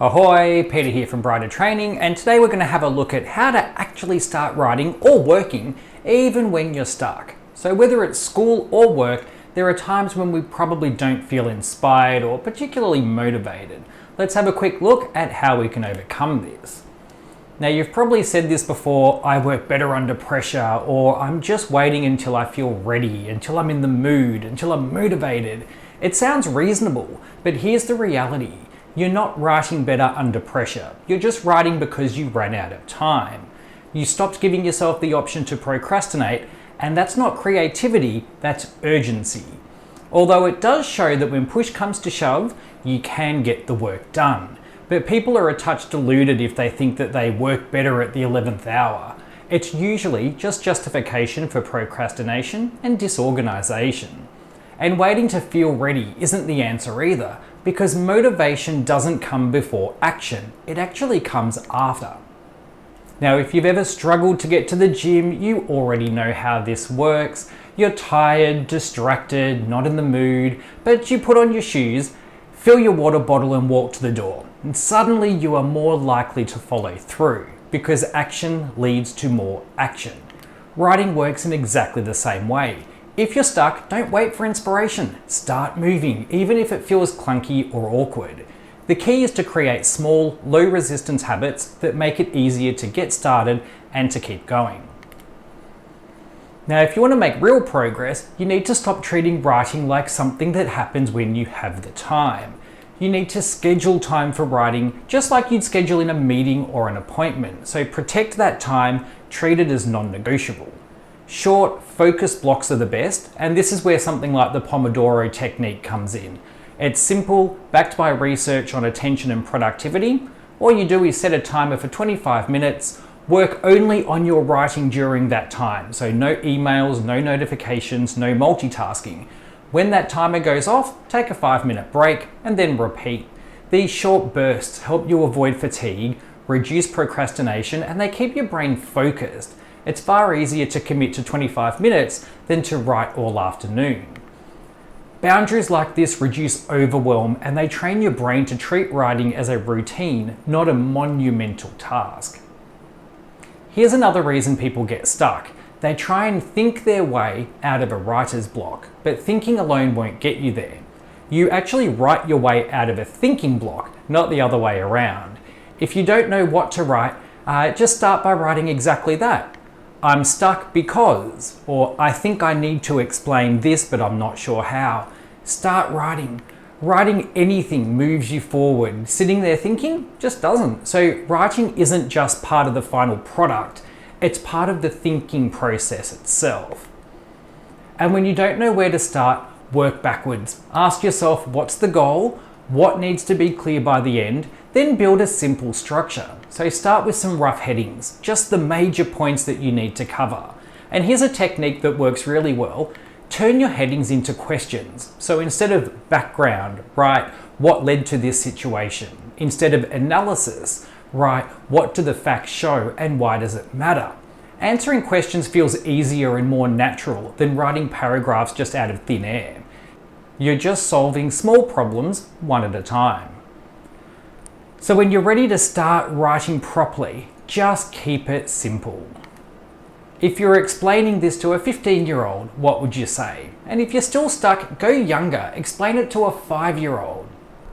Ahoy, Peter here from Brighter Training, and today we're going to have a look at how to actually start writing or working even when you're stuck. So whether it's school or work, there are times when we probably don't feel inspired or particularly motivated. Let's have a quick look at how we can overcome this. Now, you've probably said this before: I work better under pressure, or I'm just waiting until I feel ready, until I'm in the mood, until I'm motivated. It sounds reasonable, but here's the reality. You're not writing better under pressure. You're just writing because you ran out of time. You stopped giving yourself the option to procrastinate, and that's not creativity, that's urgency. Although it does show that when push comes to shove, you can get the work done. But people are a touch deluded if they think that they work better at the 11th hour. It's usually just justification for procrastination and disorganization. And waiting to feel ready isn't the answer either, because motivation doesn't come before action. It actually comes after. Now, if you've ever struggled to get to the gym, you already know how this works. You're tired, distracted, not in the mood, but you put on your shoes, fill your water bottle and walk to the door. And suddenly you are more likely to follow through, because action leads to more action. Writing works in exactly the same way. If you're stuck, don't wait for inspiration. Start moving, even if it feels clunky or awkward. The key is to create small, low-resistance habits that make it easier to get started and to keep going. Now, if you want to make real progress, you need to stop treating writing like something that happens when you have the time. You need to schedule time for writing just like you'd schedule in a meeting or an appointment. So protect that time, treat it as non-negotiable. Short, focused blocks are the best, and this is where something like the Pomodoro Technique comes in. It's simple, backed by research on attention and productivity. All you do is set a timer for 25 minutes, work only on your writing during that time. So no emails, no notifications, no multitasking. When that timer goes off, take a 5-minute break and then repeat. These short bursts help you avoid fatigue, reduce procrastination, and they keep your brain focused. It's far easier to commit to 25 minutes than to write all afternoon. Boundaries like this reduce overwhelm, and they train your brain to treat writing as a routine, not a monumental task. Here's another reason people get stuck. They try and think their way out of a writer's block, but thinking alone won't get you there. You actually write your way out of a thinking block, not the other way around. If you don't know what to write, just start by writing exactly that. I'm stuck because, or I think I need to explain this, but I'm not sure how. Start writing. Writing anything moves you forward. Sitting there thinking just doesn't. So writing isn't just part of the final product. It's part of the thinking process itself. And when you don't know where to start, work backwards. Ask yourself, what's the goal? What needs to be clear by the end? Then build a simple structure. So start with some rough headings, just the major points that you need to cover. And here's a technique that works really well. Turn your headings into questions. So instead of background, write what led to this situation. Instead of analysis, write what do the facts show and why does it matter. Answering questions feels easier and more natural than writing paragraphs just out of thin air. You're just solving small problems one at a time. So when you're ready to start writing properly, just keep it simple. If you're explaining this to a 15-year-old, what would you say? And if you're still stuck, go younger. Explain it to a 5-year-old.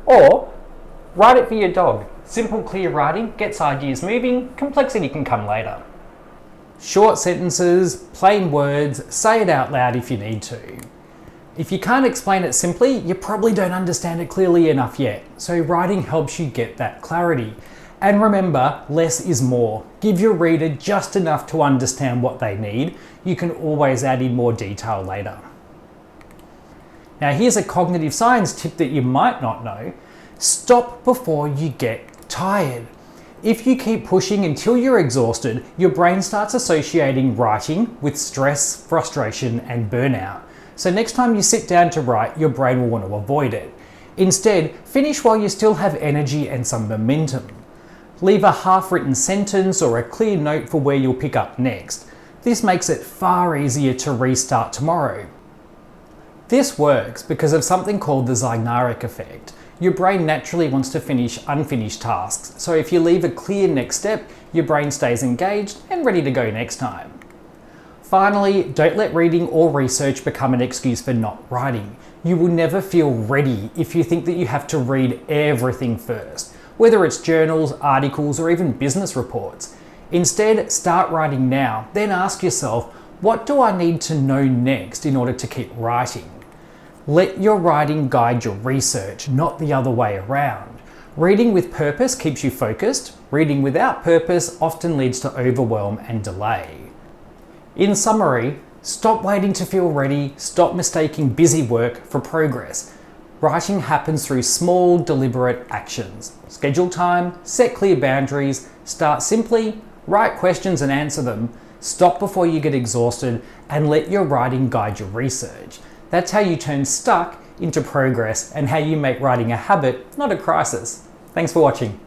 Or write it for your dog. Simple, clear writing gets ideas moving. Complexity can come later. Short sentences, plain words, say it out loud if you need to. If you can't explain it simply, you probably don't understand it clearly enough yet. So writing helps you get that clarity. And remember, less is more. Give your reader just enough to understand what they need. You can always add in more detail later. Now, here's a cognitive science tip that you might not know. Stop before you get tired. If you keep pushing until you're exhausted, your brain starts associating writing with stress, frustration, and burnout. So next time you sit down to write, your brain will want to avoid it. Instead, finish while you still have energy and some momentum. Leave a half-written sentence or a clear note for where you'll pick up next. This makes it far easier to restart tomorrow. This works because of something called the Zeigarnik effect. Your brain naturally wants to finish unfinished tasks, so if you leave a clear next step, your brain stays engaged and ready to go next time. Finally, don't let reading or research become an excuse for not writing. You will never feel ready if you think that you have to read everything first, whether it's journals, articles, or even business reports. Instead, start writing now, then ask yourself, what do I need to know next in order to keep writing? Let your writing guide your research, not the other way around. Reading with purpose keeps you focused. Reading without purpose often leads to overwhelm and delay. In summary, stop waiting to feel ready, stop mistaking busy work for progress. Writing happens through small, deliberate actions. Schedule time, set clear boundaries, start simply, write questions and answer them, stop before you get exhausted, and let your writing guide your research. That's how you turn stuck into progress and how you make writing a habit, not a crisis. Thanks for watching.